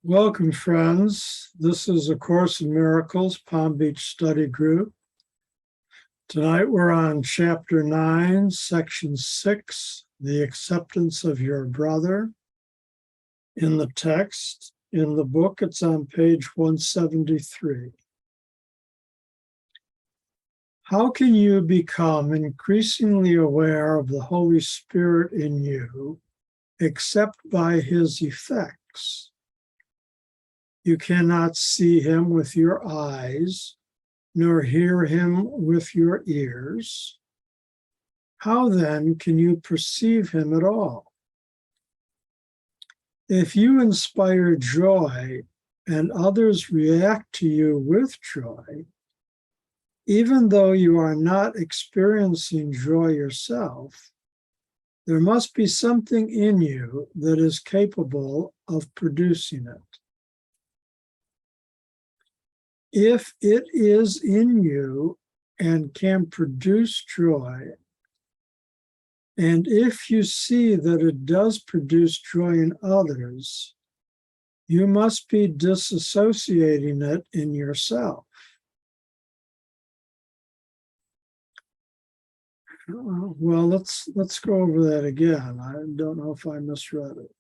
Welcome, friends. This is A Course in Miracles, Palm Beach Study Group. Tonight we're on Chapter 9, Section 6, The Acceptance of Your Brother. In the text, in the book, it's on page 173. How can you become increasingly aware of the Holy Spirit in you, except by his effects? You cannot see him with your eyes, nor hear him with your ears. How then can you perceive him at all? If you inspire joy and others react to you with joy, even though you are not experiencing joy yourself, there must be something in you that is capable of producing it. If it is in you and can produce joy, and if you see that it does produce joy in others, you must be disassociating it in yourself. Well, let's go over that again. I don't know if I misread it.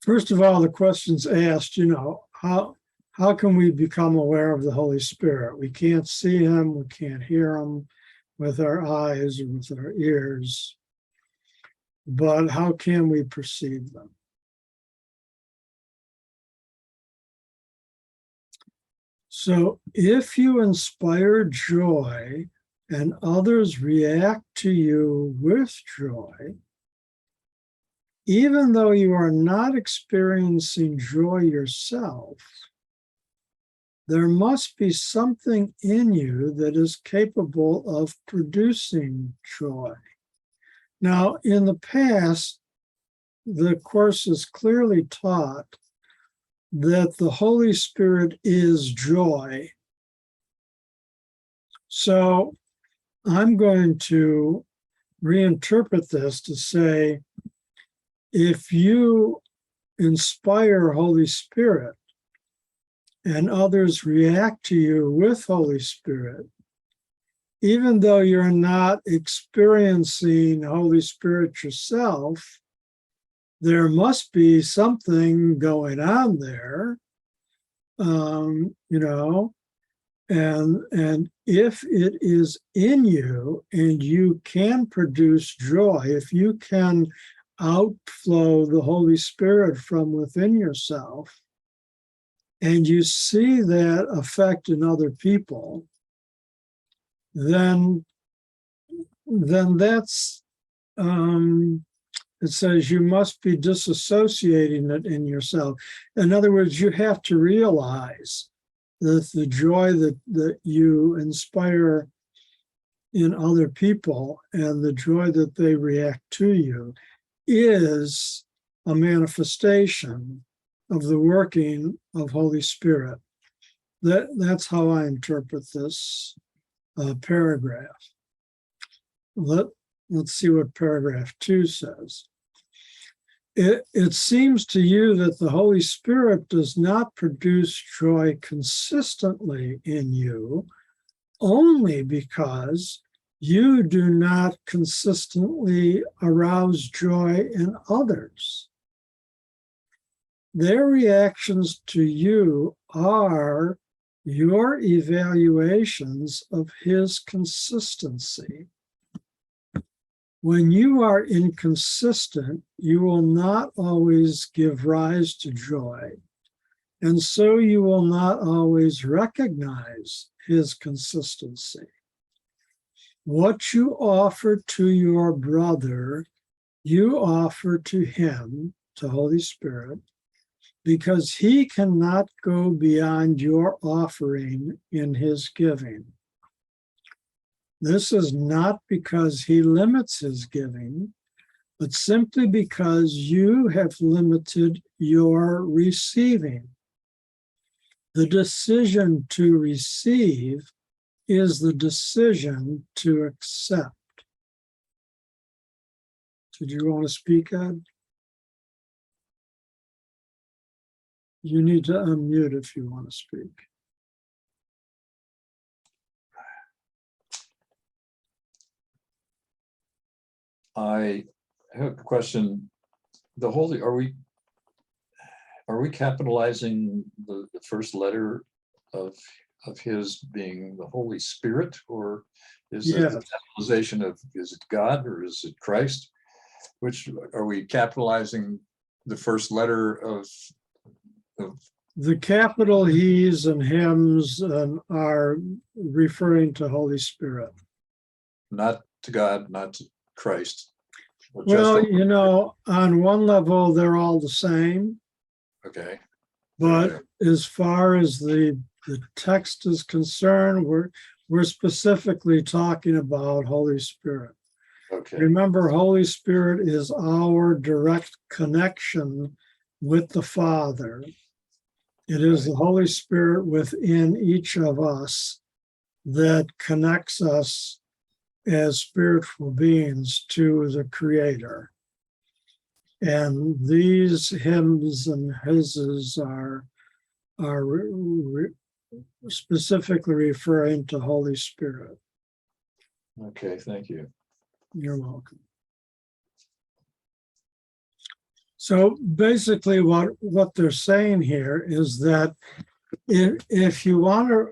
First of all, the question's asked, how can we become aware of the Holy Spirit? We can't see him, we can't hear him with our eyes or with our ears, but how can we perceive them? So if you inspire joy and others react to you with joy, even though you are not experiencing joy yourself, there must be something in you that is capable of producing joy. Now, in the past, the Course has clearly taught that the Holy Spirit is joy. So I'm going to reinterpret this to say, if you inspire Holy Spirit and others react to you with Holy Spirit, even though you're not experiencing Holy Spirit yourself, there must be something going on there, and if it is in you and you can produce joy, if you can outflow the Holy Spirit from within yourself, and you see that effect in other people, then that's, it says you must be disassociating it in yourself. In other words, you have to realize that the joy that you inspire in other people and the joy that they react to you is a manifestation of the working of Holy Spirit. That's how I interpret this paragraph. Let's see what paragraph 2 says. It seems to you that the Holy Spirit does not produce joy consistently in you only because you do not consistently arouse joy in others. Their reactions to you are your evaluations of his consistency. When you are inconsistent, you will not always give rise to joy, and so you will not always recognize his consistency. What you offer to your brother, you offer to him, to Holy Spirit, because he cannot go beyond your offering in his giving. This is not because he limits his giving, but simply because you have limited your receiving. The decision to receive is the decision to accept. Did you want to speak, Ed? You need to unmute if you want to speak. I have a question. The holy, are we capitalizing the first letter of his being the Holy Spirit, or is it Yes. the capitalization of, is it God or is it Christ? Which, are we capitalizing the first letter of The capital He's and Hims are referring to Holy Spirit. not to God, not to Christ? Or Well, just you know, on one level, they're all the same. okay. But as far as the text is concerned, we're specifically talking about Holy Spirit. Okay. Remember, Holy Spirit is our direct connection with the Father. It is the Holy Spirit within each of us that connects us as spiritual beings to the Creator. And these hymns and hisses are specifically referring to Holy Spirit. Okay, thank you. You're welcome. So basically what they're saying here is that if you want to,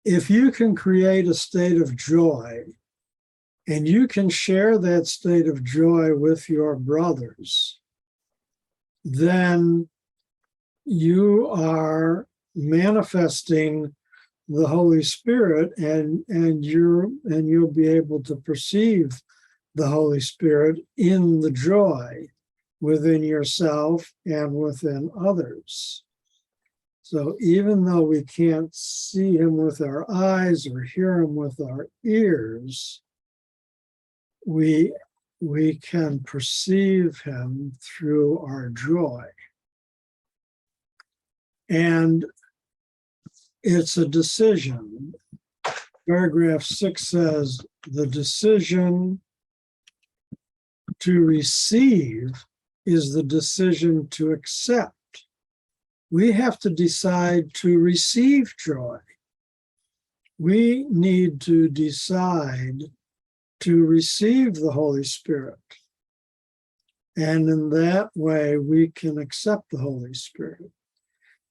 if you can create a state of joy and you can share that state of joy with your brothers, then you are manifesting the Holy Spirit, and you'll be able to perceive the Holy Spirit in the joy within yourself and within others. So even though we can't see him with our eyes or hear him with our ears, we can perceive him through our joy. And it's a decision. Paragraph 6 says, the decision to receive is the decision to accept. We have to decide to receive joy. We need to decide to receive the Holy Spirit. And in that way, we can accept the Holy Spirit.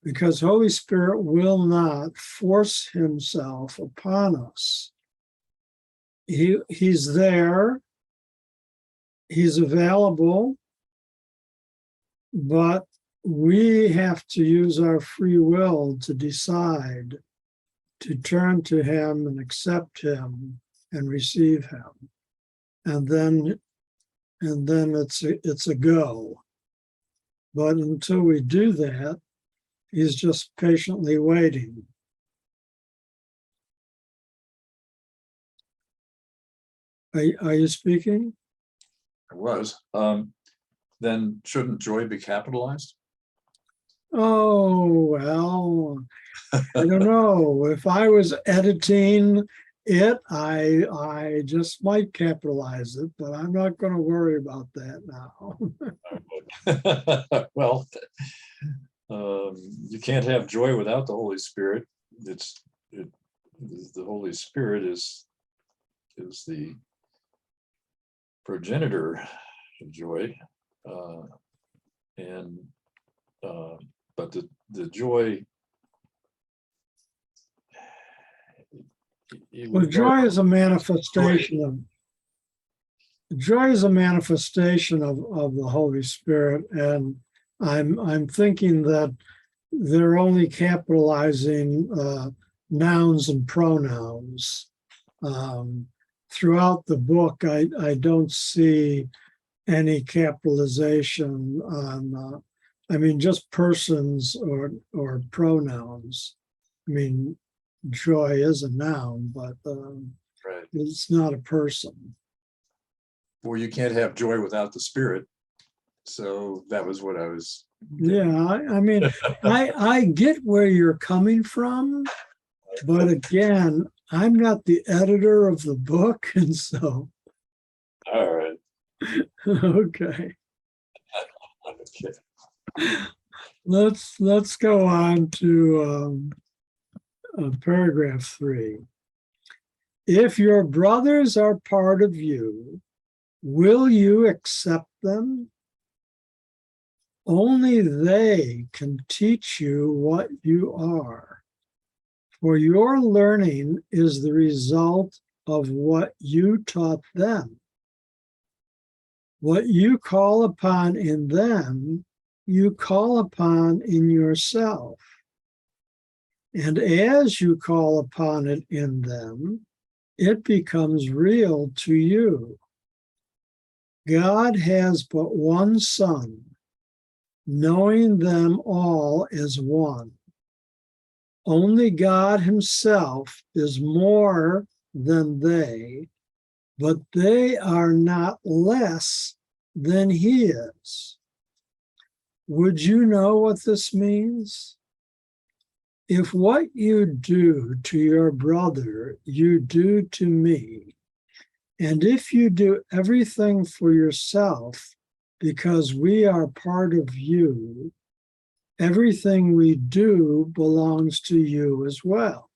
Because Holy Spirit will not force himself upon us. He's there, he's available, but we have to use our free will to decide to turn to him and accept him and receive him. And then it's a go. But until we do that, he's just patiently waiting. Are you speaking? I was. Then shouldn't joy be capitalized? Oh, well, I don't know. If I was editing it, I just might capitalize it, but I'm not going to worry about that now. Well, you can't have joy without the Holy Spirit. The Holy Spirit is the progenitor of joy, but the joy. Well, joy is a manifestation of the Holy Spirit, and I'm thinking that they're only capitalizing nouns and pronouns. Throughout the book, I don't see any capitalization on, just persons or pronouns. I mean, joy is a noun, but Right. it's not a person. Well, you can't have joy without the Spirit. So that was what I was. Yeah, I get where you're coming from, but again, I'm not the editor of the book, and so. All right. Okay. Okay. Let's go on to paragraph 3. If your brothers are part of you, will you accept them? Only they can teach you what you are, for your learning is the result of what you taught them. What you call upon in them, you call upon in yourself. And as you call upon it in them, it becomes real to you. God has but one Son, knowing them all as one. Only God himself is more than they, but they are not less than he is. Would you know what this means? If what you do to your brother, you do to me, and if you do everything for yourself because we are part of you, everything we do belongs to you as well.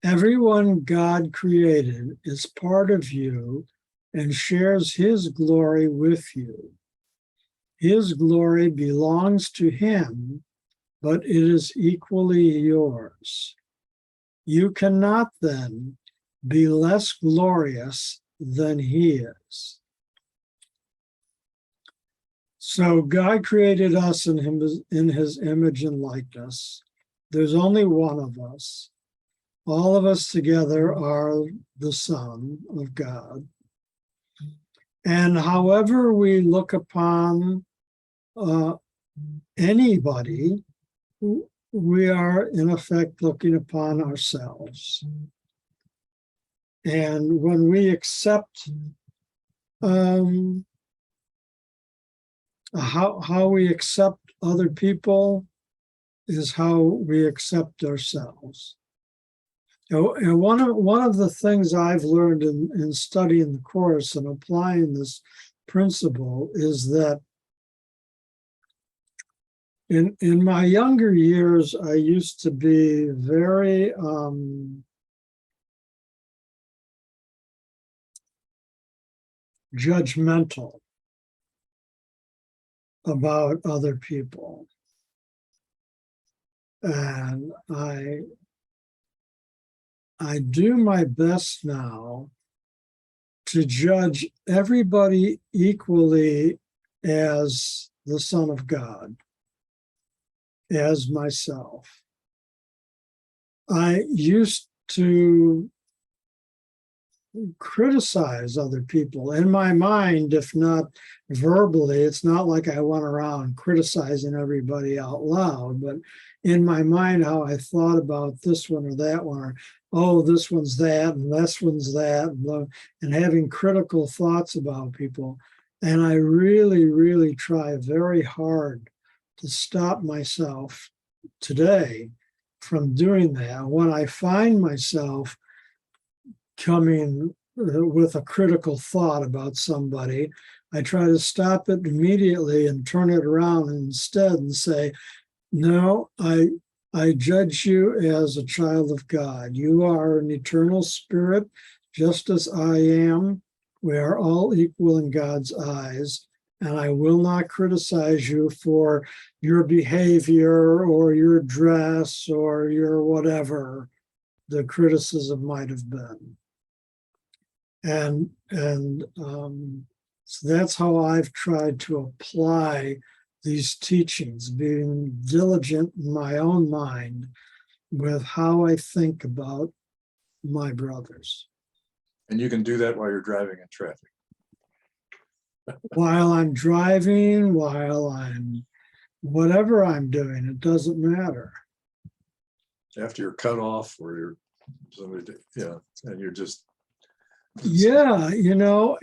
Everyone God created is part of you and shares his glory with you. His glory belongs to him, but it is equally yours. You cannot then be less glorious than he is. So God created us in his image and likeness. There's only one of us. All of us together are the Son of God. And however we look upon anybody, we are in effect looking upon ourselves. And when we accept how we accept other people is how we accept ourselves. And one of the things I've learned in studying the Course and applying this principle is that in my younger years, I used to be very judgmental about other people. And I do my best now to judge everybody equally as the Son of God, as myself. I used to criticize other people in my mind, if not verbally. It's not like I went around criticizing everybody out loud, but in my mind, how I thought about this one or that one, or oh, this one's that and this one's that, and having critical thoughts about people. And I really, really try very hard to stop myself today from doing that. When I find myself coming with a critical thought about somebody, I try to stop it immediately and turn it around instead and say, no, I judge you as a child of God. You are an eternal spirit, just as I am. We are all equal in God's eyes, and I will not criticize you for your behavior or your dress or your whatever the criticism might have been. And so that's how I've tried to apply these teachings, being diligent in my own mind with how I think about my brothers. And you can do that while you're driving in traffic. While I'm driving, while I'm whatever I'm doing, it doesn't matter. After you're cut off or you're somebody, yeah, and you're just. Yeah,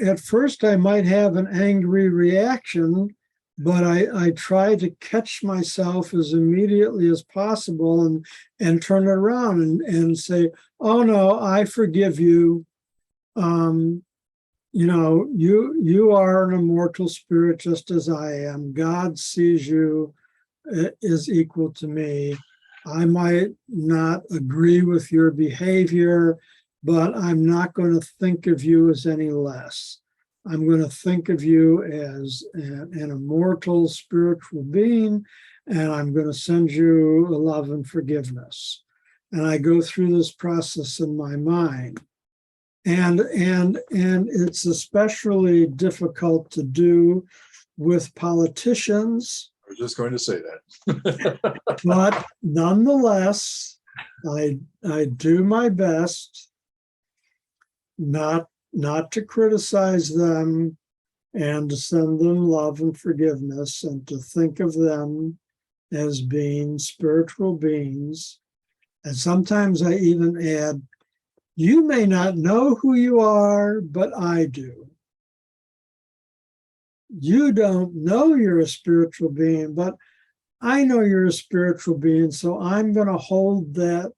at first I might have an angry reaction, but I try to catch myself as immediately as possible and turn it around and say, oh no, I forgive you. you are an immortal spirit just as I am. God sees you is equal to me. I might not agree with your behavior, but I'm not going to think of you as any less. I'm going to think of you as an immortal spiritual being, and I'm going to send you love and forgiveness. And I go through this process in my mind. And it's especially difficult to do with politicians. I was just going to say that. But nonetheless, I do my best not to criticize them, and to send them love and forgiveness, and to think of them as being spiritual beings. And sometimes I even add, you may not know who you are, but I do. You don't know you're a spiritual being, but I know you're a spiritual being, so I'm going to hold that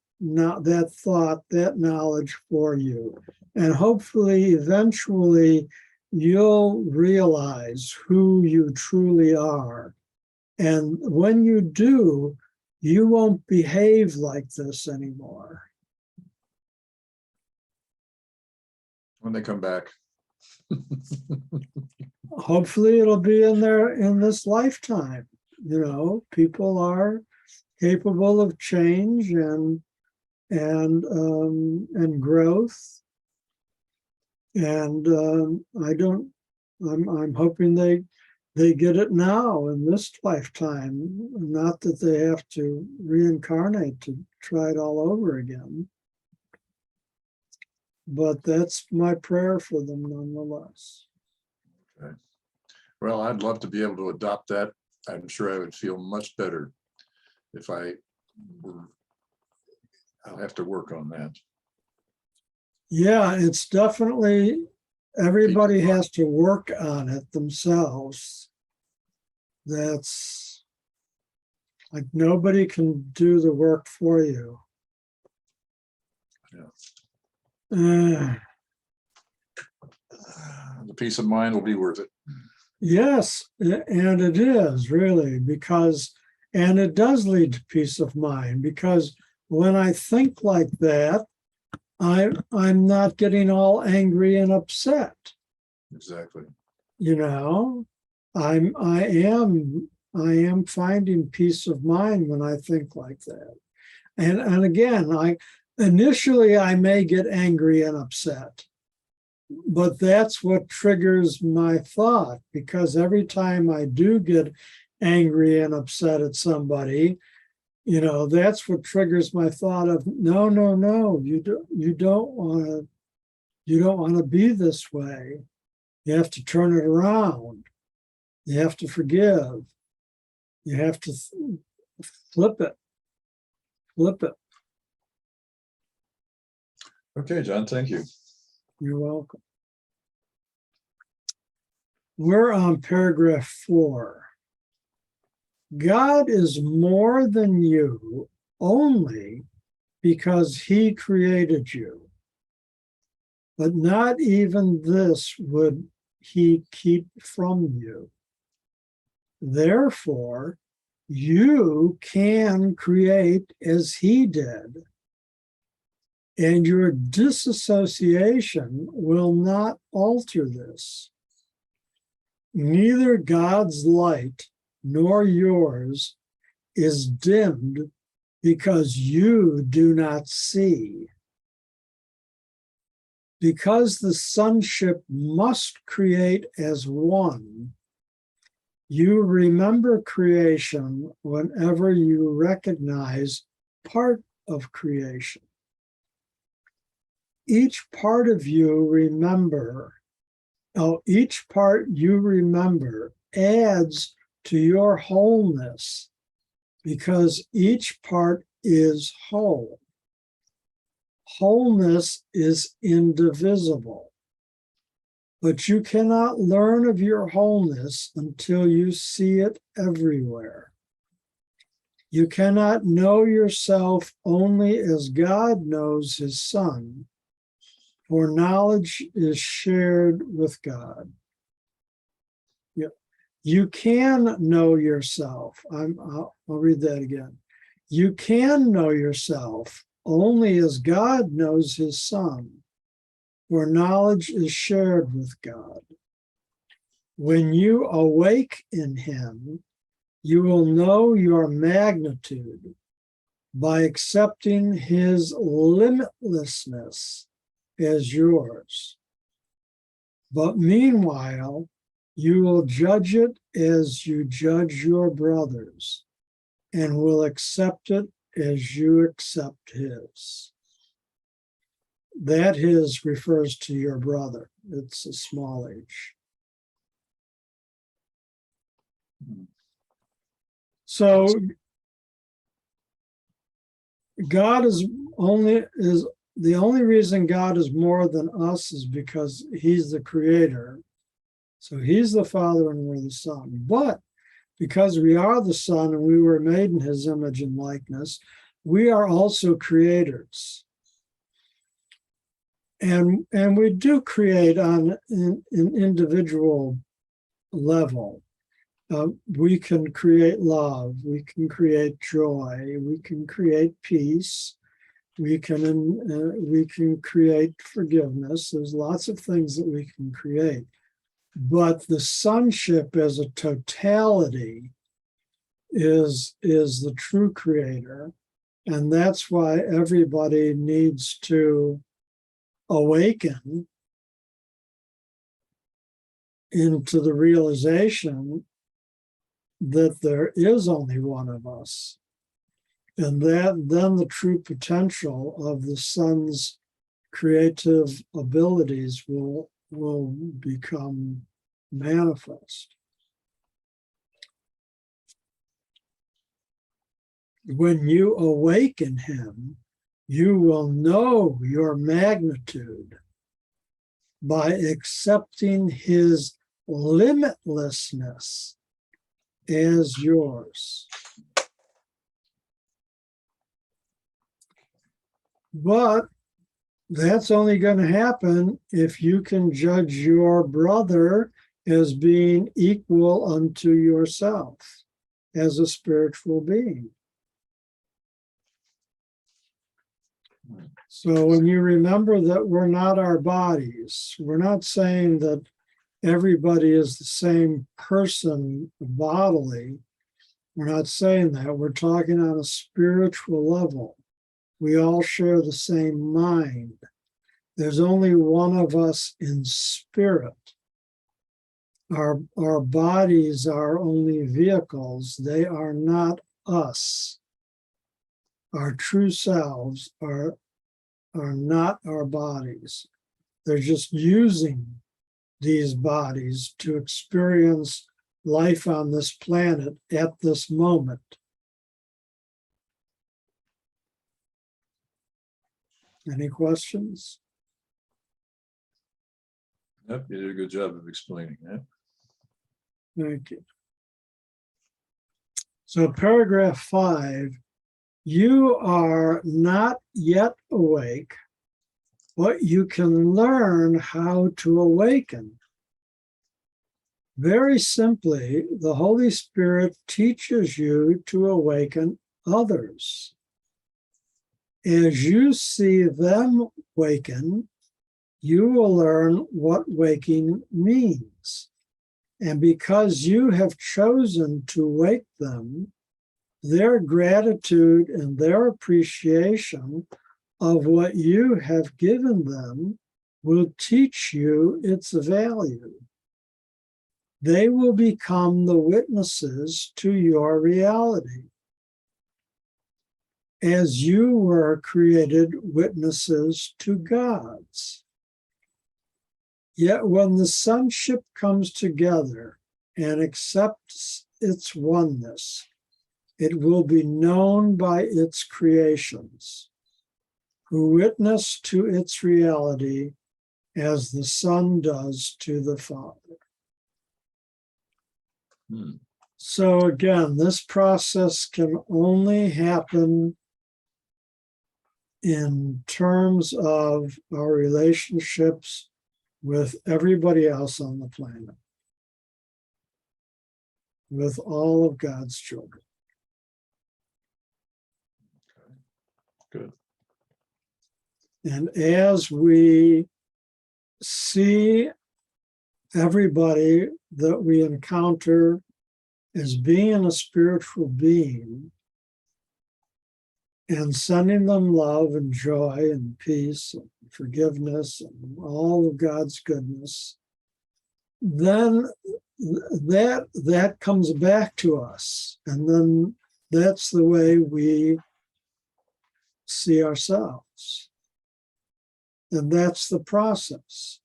thought, that knowledge for you. And hopefully, eventually, you'll realize who you truly are. And when you do, you won't behave like this anymore. When they come back. Hopefully, it'll be in this lifetime. People are capable of change and growth. And I'm hoping they get it now in this lifetime, not that they have to reincarnate to try it all over again. But that's my prayer for them nonetheless. Okay. Well, I'd love to be able to adopt that. I'm sure I would feel much better if I were. I'll have to work on that. Yeah, it's definitely, everybody has to work on it themselves. That's like nobody can do the work for you. Yeah. The peace of mind will be worth it. Yes, and it is really, and it does lead to peace of mind, because when I think like that, I'm not getting all angry and upset. Exactly. I am finding peace of mind when I think like that. And again, initially I may get angry and upset, but that's what triggers my thought, because every time I do get angry and upset at somebody, that's what triggers my thought of no, you don't want to be this way. You have to turn it around. You have to forgive. You have to flip it. Okay, John, thank you. You're welcome. We're on paragraph 4. God is more than you only because he created you. But not even this would he keep from you. Therefore, you can create as he did, and your disassociation will not alter this. Neither God's light nor yours is dimmed because you do not see. Because the sonship must create as one, you remember creation whenever you recognize part of creation. Each part you remember adds to your wholeness, because each part is whole. Wholeness is indivisible, but you cannot learn of your wholeness until you see it everywhere. You cannot know yourself only as God knows his Son, For knowledge is shared with God. You can know yourself. I'll read that again. You can know yourself only as God knows his Son, for knowledge is shared with God. When you awake in him, you will know your magnitude by accepting his limitlessness as yours. But meanwhile, you will judge it as you judge your brothers, and will accept it as you accept his. That his refers to your brother. It's a small h. So God is the only reason God is more than us is because he's the creator. So he's the Father and we're the Son. But because we are the Son and we were made in his image and likeness, we are also creators. And we do create on an individual level. We can create love, we can create joy, we can create peace, we can create forgiveness. There's lots of things that we can create. But the sonship as a totality is the true creator. And that's why everybody needs to awaken into the realization that there is only one of us. And that then the true potential of the Son's creative abilities will become manifest. When you awaken him, you will know your magnitude by accepting his limitlessness as yours. But that's only going to happen if you can judge your brother as being equal unto yourself as a spiritual being. So when you remember that we're not our bodies, we're not saying that everybody is the same person bodily. We're not saying that. We're talking on a spiritual level. We all share the same mind. There's only one of us in spirit. Our bodies are only vehicles. They are not us. Our true selves are not our bodies. They're just using these bodies to experience life on this planet at this moment. Any questions? Yep, you did a good job of explaining that. Thank you. So paragraph 5, you are not yet awake, but you can learn how to awaken. Very simply, the Holy Spirit teaches you to awaken others. As you see them waken, you will learn what waking means. And because you have chosen to wake them, their gratitude and their appreciation of what you have given them will teach you its value. They will become the witnesses to your reality, as you were created witnesses to God's. Yet when the sonship comes together and accepts its oneness, it will be known by its creations, who witness to its reality as the Son does to the Father. So again, this process can only happen in terms of our relationships with everybody else on the planet, with all of God's children. Good. And as we see everybody that we encounter as being a spiritual being and sending them love and joy and peace and forgiveness and all of God's goodness, then that comes back to us. And then that's the way we see ourselves. And that's the process.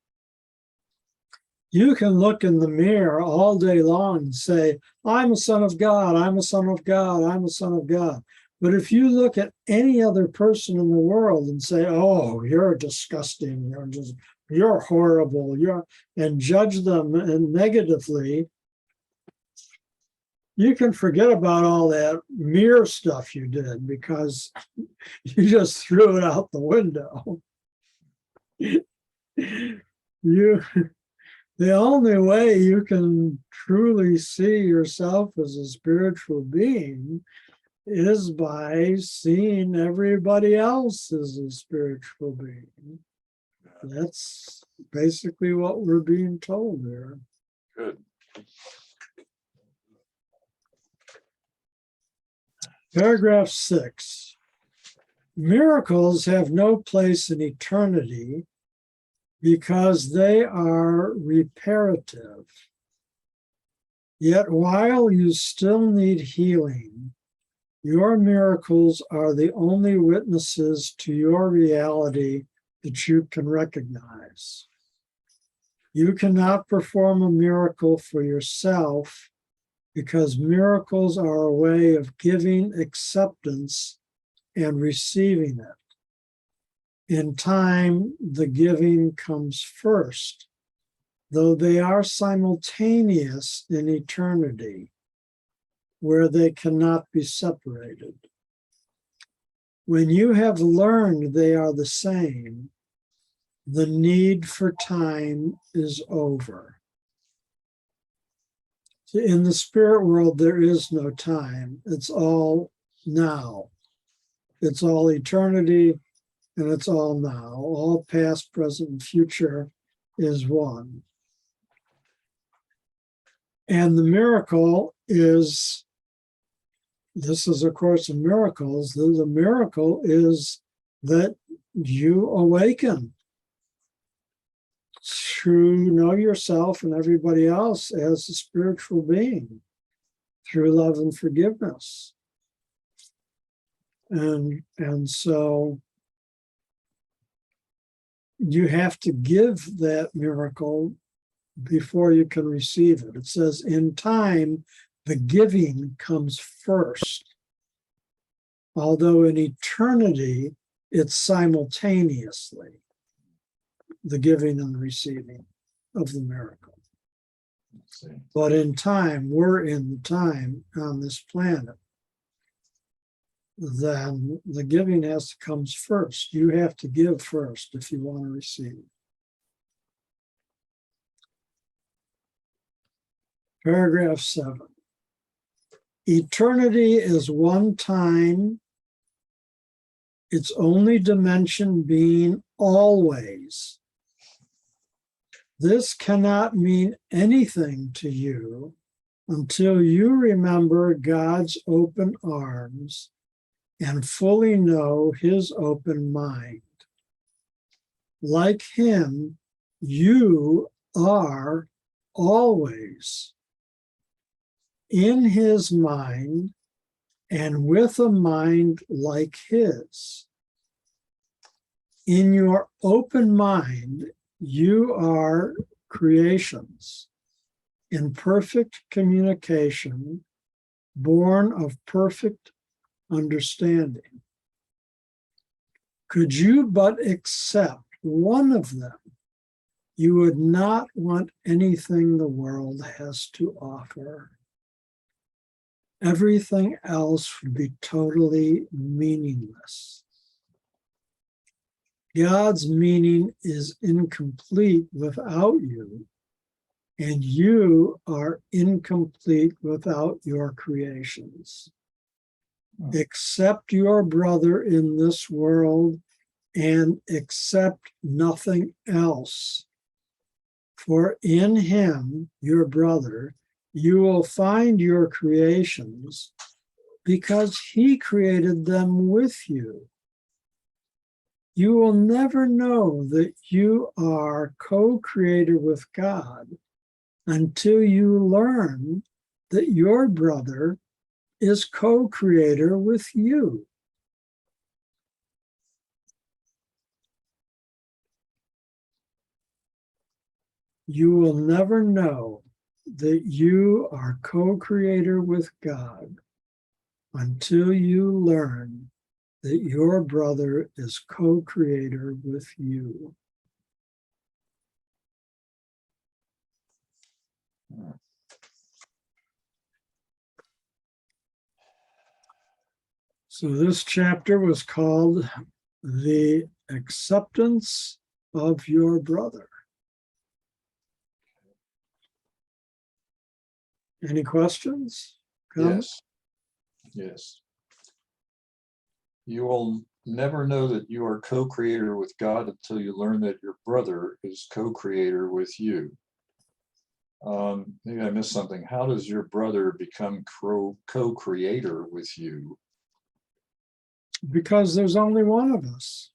You can look in the mirror all day long and say, I'm a son of God, I'm a son of God, I'm a son of God. But if you look at any other person in the world and say, oh, you're disgusting, you're horrible, and judge them negatively, you can forget about all that mirror stuff you did because you just threw it out the window. The only way you can truly see yourself as a spiritual being is by seeing everybody else as a spiritual being. That's basically what we're being told there. Good. Paragraph 6. Miracles have no place in eternity because they are reparative. Yet while you still need healing, your miracles are the only witnesses to your reality that you can recognize. You cannot perform a miracle for yourself because miracles are a way of giving acceptance and receiving it. In time, the giving comes first, though they are simultaneous in eternity, where they cannot be separated. When you have learned they are the same, the need for time is over. In the spirit world, there is no time. It's all now. It's all eternity, and it's all now. All past, present, and future is one. And the miracle is, this is A Course in Miracles, the miracle is that you awaken to know yourself and everybody else as a spiritual being through love and forgiveness. And so you have to give that miracle before you can receive it. It says in time, the giving comes first, although in eternity, it's simultaneously the giving and the receiving of the miracle. But in time, we're in the time on this planet, then the giving has to come first. You have to give first if you want to receive. Paragraph 7. Eternity is one time, its only dimension being always. This cannot mean anything to you until you remember God's open arms and fully know his open mind. Like him, you are always in his mind and with a mind like his. In your open mind, you are creations in perfect communication, born of perfect understanding. Could you but accept one of them, you would not want anything the world has to offer. Everything else would be totally meaningless. God's meaning is incomplete without you, and you are incomplete without your creations. Accept your brother in this world and accept nothing else. For in him, your brother, you will find your creations because he created them with you. You will never know that you are co-creator with God until you learn that your brother is co-creator with you. You will never know that you are co-creator with God until you learn that your brother is co-creator with you. So this chapter was called The Acceptance of Your Brother. Any questions? Comments? Yes. You will never know that you are co-creator with God until you learn that your brother is co-creator with you. Maybe I missed something. How does your brother become co-creator with you? Because there's only one of us.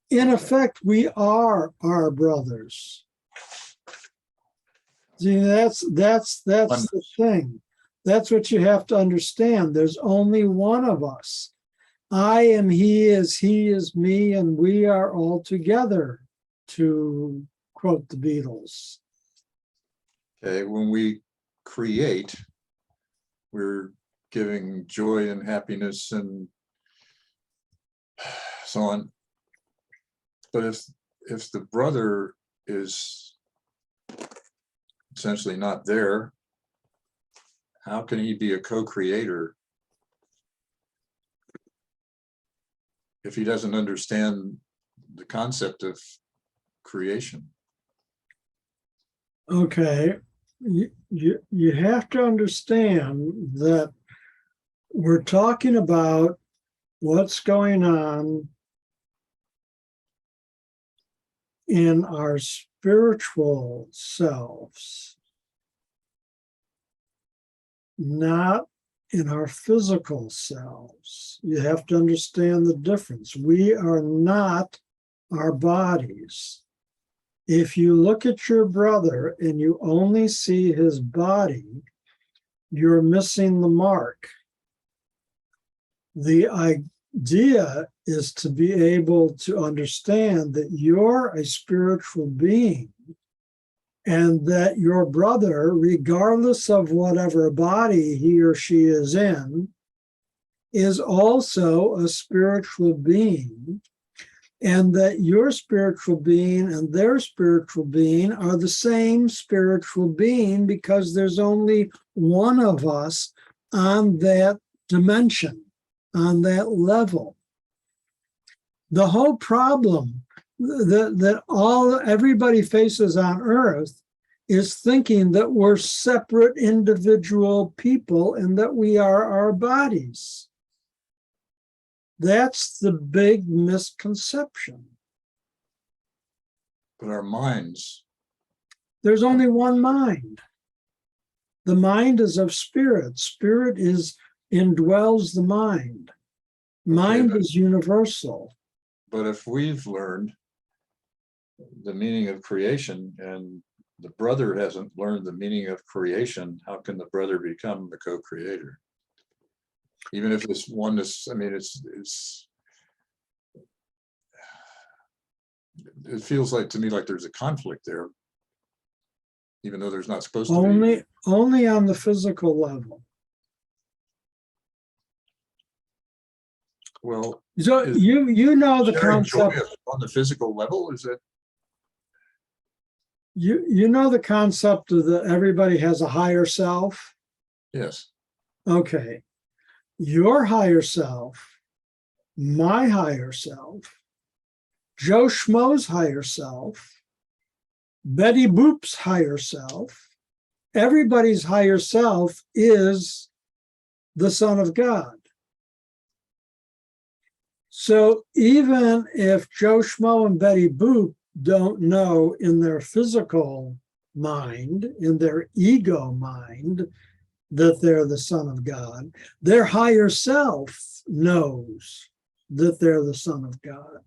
In effect, we are our brothers. See, that's the thing. That's what you have to understand. There's only one of us. I am he is me, and we are all together, to quote the Beatles. Okay, when we create, we're giving joy and happiness and so on. But if the brother is essentially not there, how can he be a co-creator if he doesn't understand the concept of creation? Okay, you have to understand that we're talking about what's going on in our spiritual selves, not in our physical selves. You have to understand the difference. We are not our bodies. If you look at your brother and you only see his body, you're missing the mark. The idea is to be able to understand that you're a spiritual being and that your brother, regardless of whatever body he or she is in, is also a spiritual being, and that your spiritual being and their spiritual being are the same spiritual being, because there's only one of us on that dimension, on that level. The whole problem that everybody faces on Earth is thinking that we're separate individual people and that we are our bodies. That's the big misconception. But our minds. There's only one mind. The mind is of spirit. Spirit indwells the mind. Mind is universal. But if we've learned the meaning of creation and the brother hasn't learned the meaning of creation, how can the brother become the co-creator? Even if this oneness, I mean, it feels like to me like there's a conflict there, even though there's not supposed to be. Only on the physical level. Well, so you know the concept on the physical level, is it? You know the concept of that everybody has a higher self? Yes. Okay. Your higher self my higher self, Joe Schmo's higher self, Betty Boop's higher self, everybody's higher self is the Son of God. So even if Joe Schmo and Betty Boop don't know in their physical mind, in their ego mind, that they're the Son of God, their higher self knows that they're the Son of God.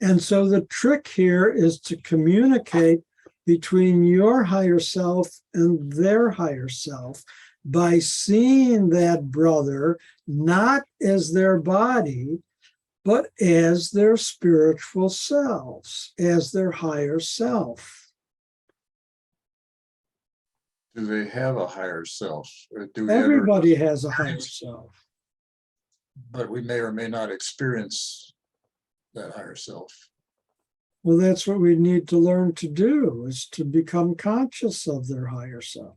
And so the trick here is to communicate between your higher self and their higher self by seeing that brother not as their body, but as their spiritual selves, as their higher self. Do they have a higher self? Or do we Everybody ever, has a higher self. but we may or may not experience that higher self. Well, that's what we need to learn to do, is to become conscious of their higher self.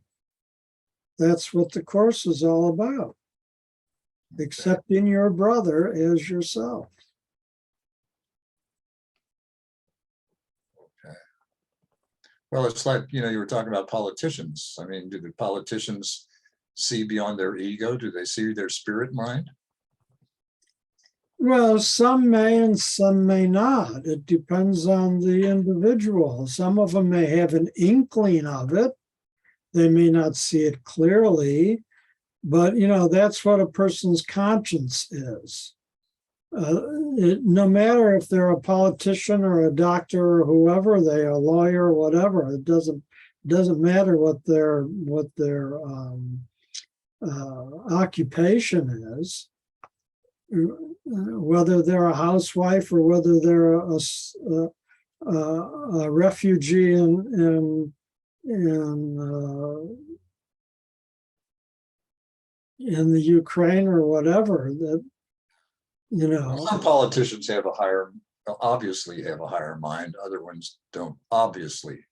That's what the Course is all about. Accepting your brother as yourself. Okay. Well, it's like, you were talking about politicians. I mean, do the politicians see beyond their ego? Do they see their spirit mind? Well, some may and some may not. It depends on the individual. Some of them may have an inkling of it. They may not see it clearly, but that's what a person's conscience is. No matter if they're a politician or a doctor or whoever they are, a lawyer or whatever, it doesn't matter what their occupation is. Whether they're a housewife or whether they're a refugee in the Ukraine or whatever, that Some politicians obviously have a higher mind. Other ones don't obviously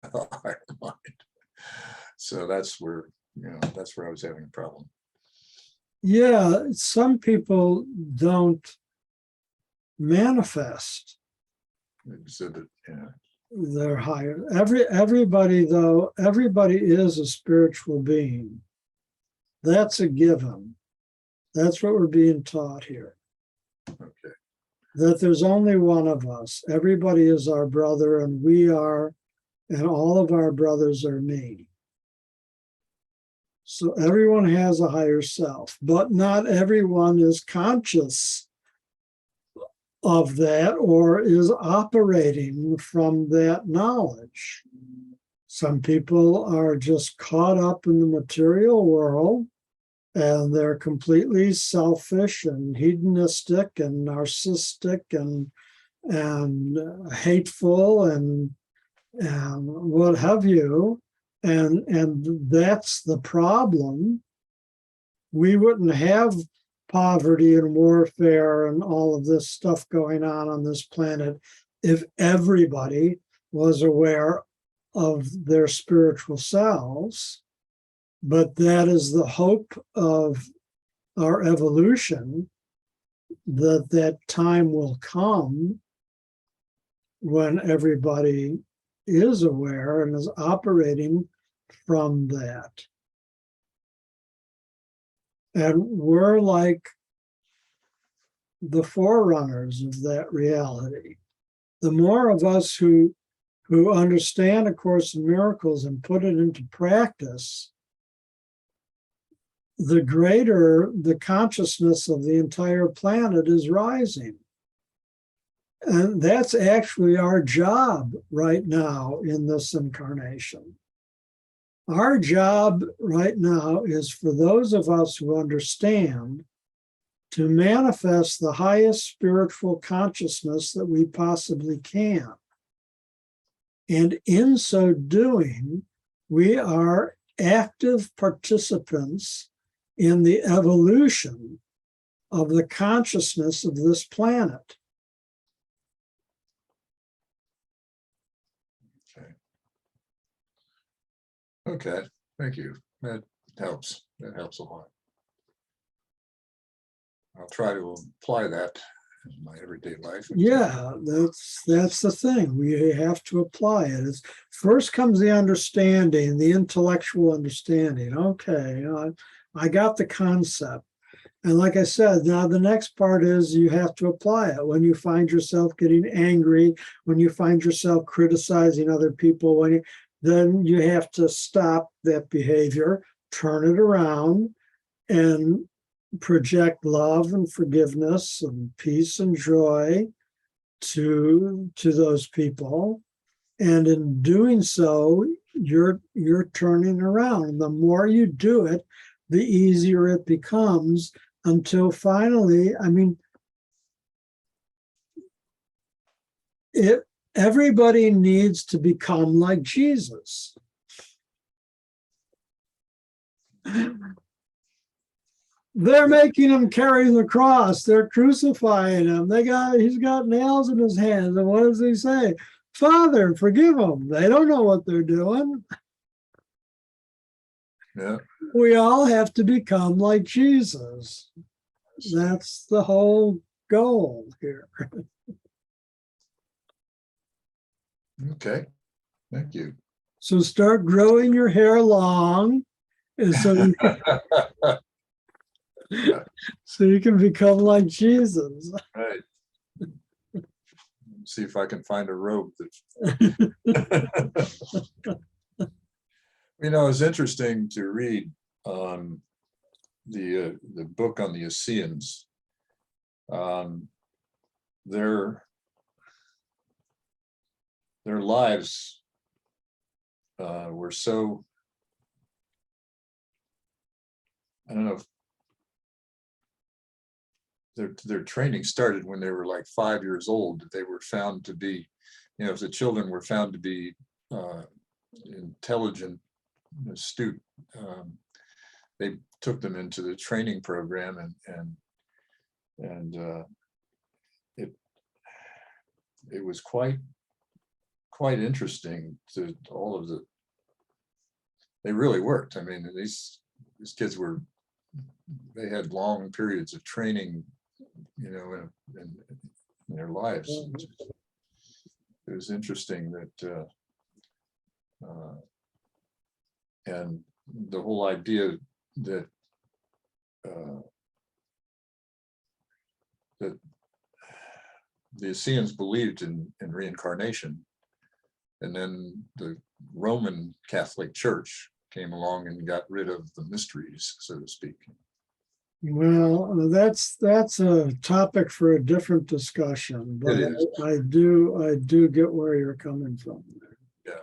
have a higher mind. So that's where I was having a problem. Yeah, some people don't manifest Exhibit, yeah. their higher. Everybody is a spiritual being. That's a given. That's what we're being taught here. Okay. That there's only one of us. Everybody is our brother, and all of our brothers are me. So everyone has a higher self, but not everyone is conscious of that or is operating from that knowledge. Some people are just caught up in the material world, and they're completely selfish and hedonistic and narcissistic and hateful and what have you. And that's the problem. We wouldn't have poverty and warfare and all of this stuff going on this planet if everybody was aware of their spiritual selves. But that is the hope of our evolution, that time will come when everybody is aware and is operating from that. And we're like the forerunners of that reality. The more of us who understand A Course in Miracles and put it into practice, the greater the consciousness of the entire planet is rising. And that's actually our job right now in this incarnation. Our job right now is for those of us who understand to manifest the highest spiritual consciousness that we possibly can. And in so doing, we are active participants in the evolution of the consciousness of this planet. Okay, thank you. That helps. That helps a lot. I'll try to apply that in my everyday life. Yeah, that's the thing. We have to apply it. First comes the understanding, the intellectual understanding. Okay, I got the concept. And like I said, now the next part is you have to apply it. When you find yourself getting angry, when you find yourself criticizing other people, then you have to stop that behavior, turn it around, and project love and forgiveness and peace and joy to those people. And in doing so, you're turning around. The more you do it, the easier it becomes, until finally, I mean, everybody needs to become like Jesus. They're making him carry the cross. They're crucifying him. He's got nails in his hands. And what does he say? Father, forgive them. They don't know what they're doing. Yeah. We all have to become like Jesus. That's the whole goal here. Okay. Thank you. So start growing your hair long, and so you can become like Jesus. Right. See if I can find a robe that. It's interesting to read the book on the Essenes. Their lives were so, I don't know if their training started when they were like 5 years old. They were found to be, if the children were found to be intelligent, astute, they took them into the training program, and it was quite interesting to all of the. They really worked. I mean, these kids they had long periods of training, in their lives. It was interesting that, and the whole idea that that the Essenes believed in reincarnation, and then the Roman Catholic Church came along and got rid of the mysteries, so to speak. Well, that's a topic for a different discussion, but I do get where you're coming from. Yeah.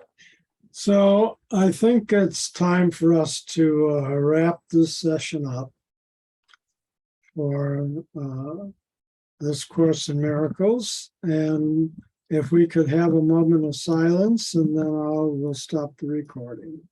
So I think it's time for us to wrap this session up for this Course in Miracles. And if we could have a moment of silence, and then we'll stop the recording.